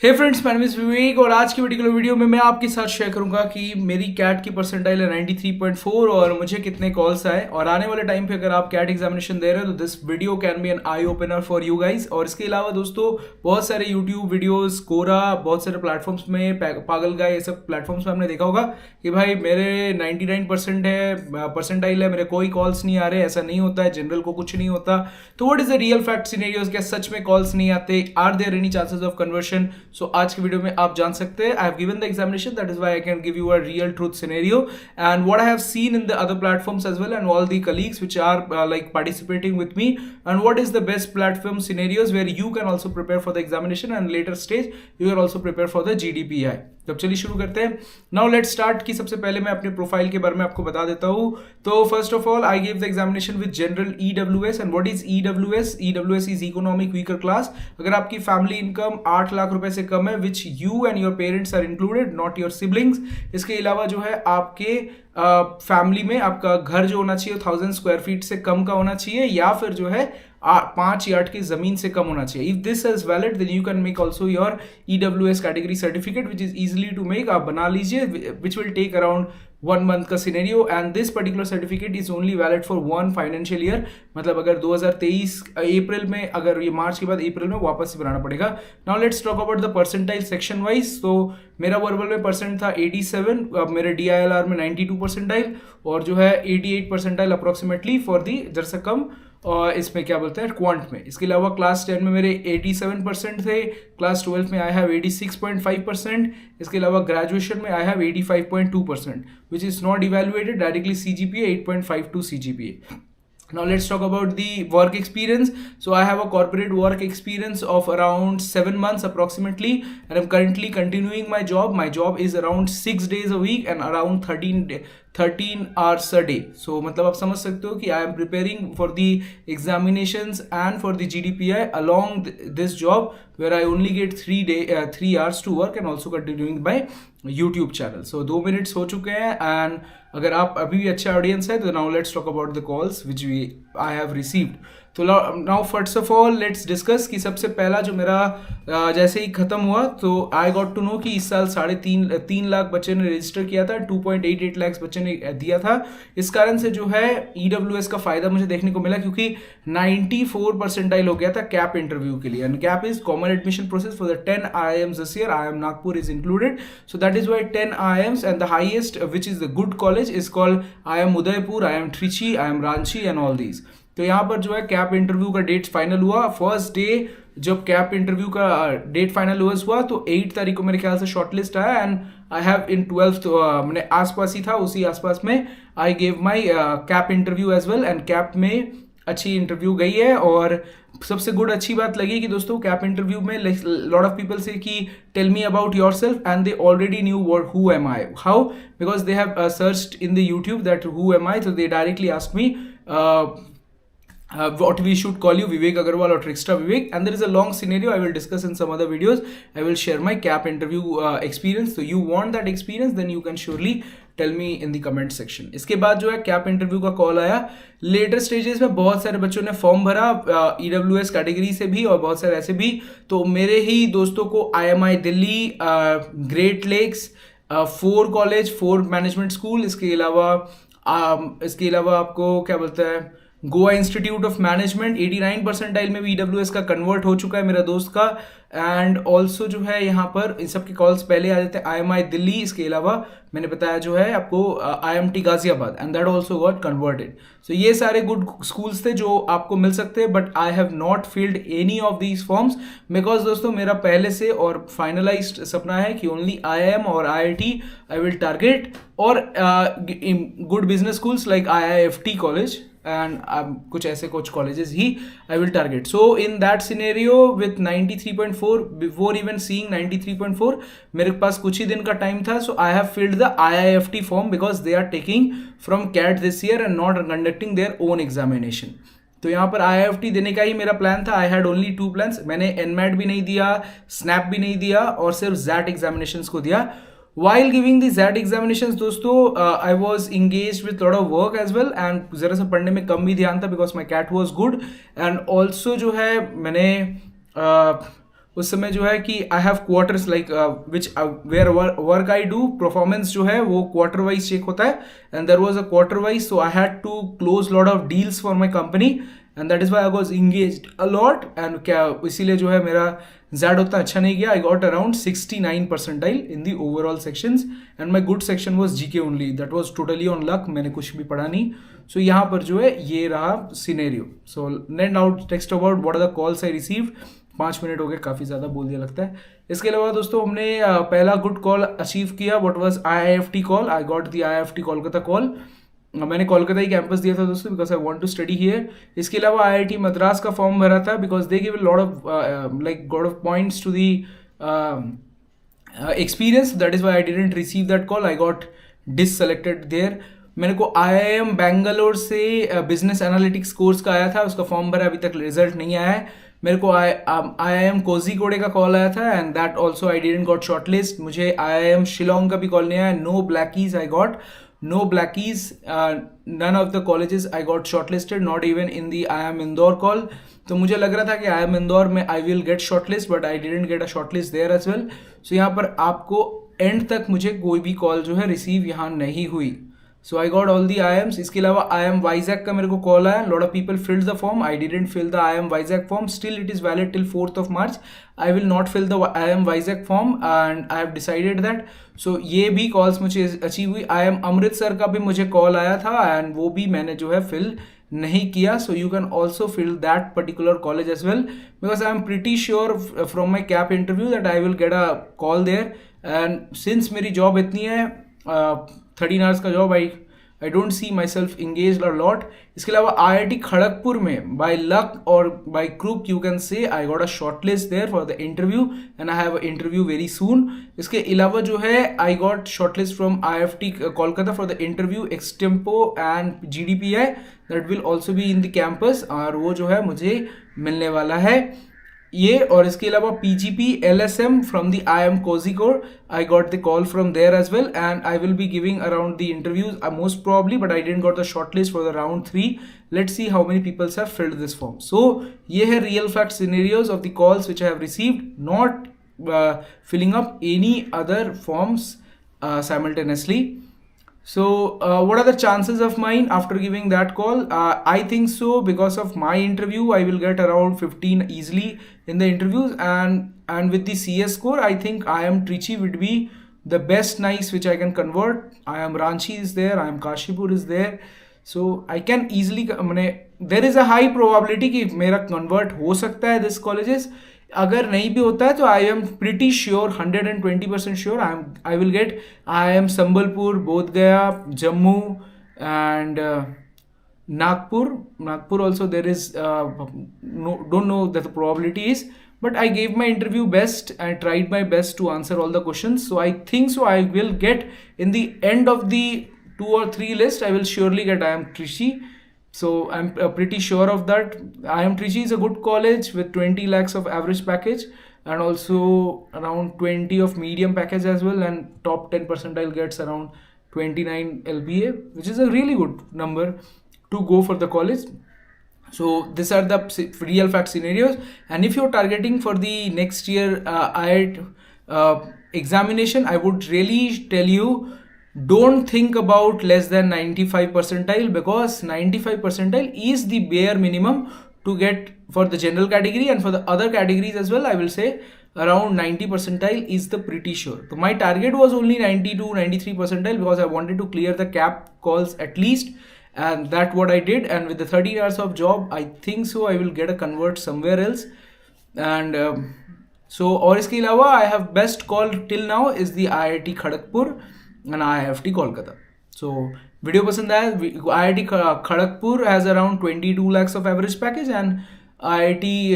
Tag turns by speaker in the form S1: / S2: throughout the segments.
S1: हे friends, मैं विवेक और आज की पर्टिकुलर वीडियो में मैं आपके साथ शेयर करूंगा कि मेरी कैट की परसेंटाइल है 93.4 और मुझे कितने कॉल्स आए। और आने वाले टाइम पे अगर आप कैट एग्जामिनेशन दे रहे हो तो this video can be an eye opener for you guys. और इसके अलावा दोस्तों बहुत सारे यूट्यूब वीडियोस, कोरा, बहुत सारे प्लेटफॉर्म्स में, पागल गाय, ये सब प्लेटफॉर्म्स में हमने देखा होगा कि भाई मेरे 99% है परसेंटाइल है, मेरे कोई कॉल्स नहीं आ रहे। ऐसा नहीं होता है, जनरल को कुछ नहीं होता। तो what is the real fact scenarios? क्या सच में कॉल्स नहीं आते? Are there any chances of conversion? So आज की वीडियो में आप जान सकते हैं। I have given the examination, that is why I can give you a real truth scenario and what I have seen in the other platforms as well and all the colleagues which are like participating with me, and what is the best platform scenarios where you can also prepare for the examination and later stage you can also prepare for the GDPI। तो चलिए शुरू करते हैं। Now let's start. कि सबसे पहले मैं अपने प्रोफाइल के बारे में आपको बता देता हूँ। तो first of all I give the examination with general EWS and what is EWS? EWS is economic weaker class. अगर आपकी फैमिली इनकम 8 लाख रुपए से कम है, which you and your parents are included, not your siblings. इसके अलावा जो है आपके फैमिली में आपका घर जो होना चाहिए 1000 स्क्वायर फीट से कम का होना चाहिए, या फिर जो है 5 यार्ड की जमीन से कम होना चाहिए। If this is valid then you can make also your EWS category certificate which is easily to make. आप बना लीजिए, which will take around 1 month का scenario and this particular certificate is only valid for 1 financial year. मतलब अगर 2023 अप्रैल में, अगर ये मार्च के बाद अप्रैल में वापस से बनाना पड़ेगा। Now let's talk about the percentile section wise. तो मेरा वर्बल में परसेंट था 87, अब मेरे DILR में 92 परसेंटाइल और जो है 88 परसेंटाइल अप्रोक्सीमेटली फॉर दी जरा कम और इसमें क्या बोलते हैं क्वांट में। इसके अलावा क्लास 10 में मेरे 87% थे, क्लास 12 में आई हैव 86.5%। इसके अलावा ग्रेजुएशन में I have 85.2% which is not evaluated directly CGPA 8.52 CGPA। Now let's talk about the work experience. So I have a corporate work experience of around 7 months approximately, and I'm currently continuing my job. My job is around 6 days a week and around 13 hours a day. So मतलब आप समझ सकते हो कि I am preparing for the examinations and for the GDPI along this job where I only get 3 hours to work and also continuing by YouTube channel. So 2 minutes हो चुके हैं and अगर आप अभी भी अच्छा ऑडियंस है तो now let's talk about the calls which I have received. तो now first of all let's discuss कि सबसे पहला जो मेरा जैसे ही खत्म हुआ तो आई गॉट टू नो कि इस साल 3.5 लाख बच्चे ने रजिस्टर किया था, 2.88 लाख बच्चे ने दिया था। इस कारण से जो है EWS का फायदा मुझे देखने को मिला क्योंकि 94 परसेंटाइल हो गया था कैप इंटरव्यू के लिए। And CAP is common admission process for the 10 IIMs this year. IIM Nagpur is included, so that is why 10 IIMs and the highest which is the good college is called IIM Udaipur, IIM Trichy, IIM Ranchi and all these. तो यहाँ पर जो है CAP interview का date final हुआ। First day जब CAP interview का date final हुआ तो 8 तारीख को मेरे ख्याल से शॉर्टलिस्ट आया and I have in 12th मैंने आसपास ही था, उसी आसपास में I gave my cap interview as well and CAP में अच्छी इंटरव्यू गई है। और सबसे गुड अच्छी बात लगी कि दोस्तों कैप इंटरव्यू में लॉट ऑफ पीपल से कि tell me about yourself and they already knew what who am I, how, because they have searched in the YouTube that who am I, so they directly asked me what we should call you, Vivek Agarwal or Trickster Vivek, and there is a long scenario I will discuss in some other videos. I will share my CAP interview experience, so you want that experience then you can surely tell me in the comment section. इसके बाद जो है CAP interview का call आया। Later stages में बहुत सारे बच्चों ने फॉर्म भरा EWS कैटेगरी से भी और बहुत सारे ऐसे भी। तो मेरे ही दोस्तों को IMI Delhi, great lakes, 4 college, 4 management school, इसके अलावा आपको क्या बोलता है Goa Institute of Management 89 percentile में भी EWS का कन्वर्ट हो चुका है मेरा दोस्त का। एंड ऑल्सो जो है यहाँ पर इन सब के कॉल्स पहले आ जाते हैं IMI दिल्ली, इसके अलावा मैंने बताया जो है आपको IMT Ghaziabad and that also got converted. So ये सारे गुड स्कूल्स थे जो आपको मिल सकते हैं, but I have not filled any of these forms because दोस्तों मेरा पहले से और फाइनलाइज्ड सपना है कि ओनली IIM और IIT आई विल टारगेट और good business schools like IIFT college and कुछ ऐसे कुछ colleges he I will target. So in that scenario with 93.4, before even seeing 93.4 मेरे पास कुछ ही दिन का टाइम था, so I have filled the IIFT form because they are taking from CAT this year and not conducting their own examination. तो यहाँ पर IIFT देने का ही मेरा प्लान था। I had only 2 plans. मैंने NMAT भी नहीं दिया, SNAP भी नहीं दिया और सिर्फ ZAT examinations को दिया। While giving the ZAT examinations दोस्तों I was engaged with lot of work as well and ज़रा सा पढ़ने में कम भी ध्यान था because my CAT was good and also जो है मैंने उस समय जो है कि I have quarters like which where work I do, performance जो है वो क्वार्टर वाइज चेक होता है, and there was a quarter wise, so I had to close lot of deals for my company, and that is why I was engaged a lot, and क्या इसीलिए जो है मेरा जेड उतना अच्छा नहीं गया. I got around 69 percentile in the overall sections, and my good section was GK only. That was totally on luck, मैंने कुछ भी पढ़ा नहीं. सो यहाँ पर जो है ये रहा scenario. So let now text about what are the calls I received. 5 minute हो गए, काफ़ी ज़्यादा बोल दिया लगता है. इसके अलावा दोस्तों हमने पहला गुड कॉल अचीव किया. What was IIFT call. I got the IIFT Kolkata call. मैंने कोलकाता ही कैंपस दिया था दोस्तों, because I want to study here. इसके अलावा IIT मद्रास का फॉर्म भरा था, because they give lot of lot of points to the experience. That is why I didn't receive that call. I got disselected there. मेरे को IIM Bangalore से business analytics course का आया था, उसका फॉर्म भरा, अभी तक रिजल्ट नहीं आया है. मेरे को IIM कोझिकोडे का कॉल आया था, and that also I didn't got shortlist. मुझे IIM शिलोंग का भी कॉल नहीं आया. No blackies I got, no blackies, none of the colleges I got shortlisted, not even in the IIM Indore call. तो मुझे लग रहा था कि IIM Indore में I will get shortlist, but I didn't get a shortlist there as well. So यहाँ पर आपको एंड तक मुझे कोई भी कॉल जो है रिसीव यहाँ नहीं हुई. So I got all the IIMs. इसके अलावा IIM वाइजैक का मेरे को कॉल आया. Lot of people filled the form. I didn't fill the IIM Vizag form. Still it is valid till 4th of March. I will not fill the IIM Vizag form, and I have decided that. So ये भी calls मुझे achieve हुई. IIM Amritsar का भी मुझे call आया था, and वो भी मैंने जो है फिल नहीं किया. So you can also fill that particular college as well, because I am pretty sure from my cap interview that I will get a call there. And since मेरी जॉब इतनी है 13 आवर्स का job, I don't see myself engage a lot. इसके अलावा IIT Kharagpur में by luck और by crook you can say I got a short list there for the interview, and I have interview very soon. इसके अलावा जो है I got short list from IIFT Kolkata for the interview extempore and GDPI. That will also be in the campus, और वो जो है मुझे मिलने वाला है ये. और इसके अलावा PGP LSM from the IIM Kozhikode, I got the call from there as well, and I will be giving around the interviews most probably, but I didn't got the shortlist for the round 3. Let's see how many people have filled this form. So ये है real fact scenarios of the calls which I have received, not filling up any other forms simultaneously. So what are the chances of mine after giving that call? I think so, because of my interview I will get around 15 easily in the interviews, and with the CS score I think IIM Trichy would be the best nice which I can convert. IIM Ranchi is there, IIM Kashipur is there, so I can easily there is a high probability कि मेरा convert हो सकता है this colleges. अगर नहीं भी होता है तो I am pretty sure, 120% sure I will get IIM Sambalpur, Bodhgaya, Jammu and Nagpur also there is don't know that the probability is, but I gave my interview best. I tried my best to answer all the questions, so I think so I will get in the end of the 2 or 3 list I will surely get IIM Trichy. So I'm pretty sure of that. IIM Trichy is a good college with 20 lakhs of average package, and also around 20 of medium package as well, and top 10 percentile gets around 29 LBA, which is a really good number to go for the college. So these are the real fact scenarios, and if you're targeting for the next year IIT examination, I would really tell you, don't think about less than 95 percentile, because 95 percentile is the bare minimum to get for the general category, and for the other categories as well I will say around 90 percentile is the pretty sure. So my target was only 90 to 93 percentile, because I wanted to clear the cap calls at least, and that's what I did. And with the 13 hours of job I think so I will get a convert somewhere else. And so और इसके अलावा I have best call till now is the IIT Kharagpur and IIFT Kolkata. So video पसंद आया, IIT Kharagpur has around 22 lakhs of average package, and IIFT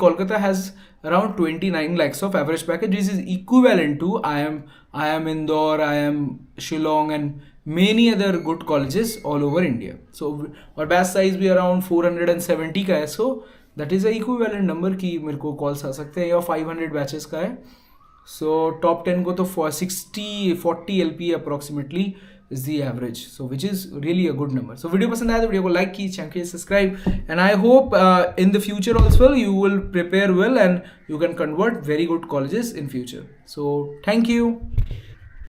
S1: Kolkata has around 29 lakhs of average package. This is equivalent to IIM Indore, IIM Shillong, and many other good colleges all over India. So और batch size भी around 470 का है, so that is a equivalent number कि मेरे को calls आ सकते हैं, या 500 batches का है. सो टॉप 10 को तो 40 LP approximately is the average, so which is really a good number. So video पसंद आया तो वीडियो को लाइक कीजिए, चैनल को subscribe, and I hope in the future also you will prepare well and you can convert very good colleges in future. So thank you.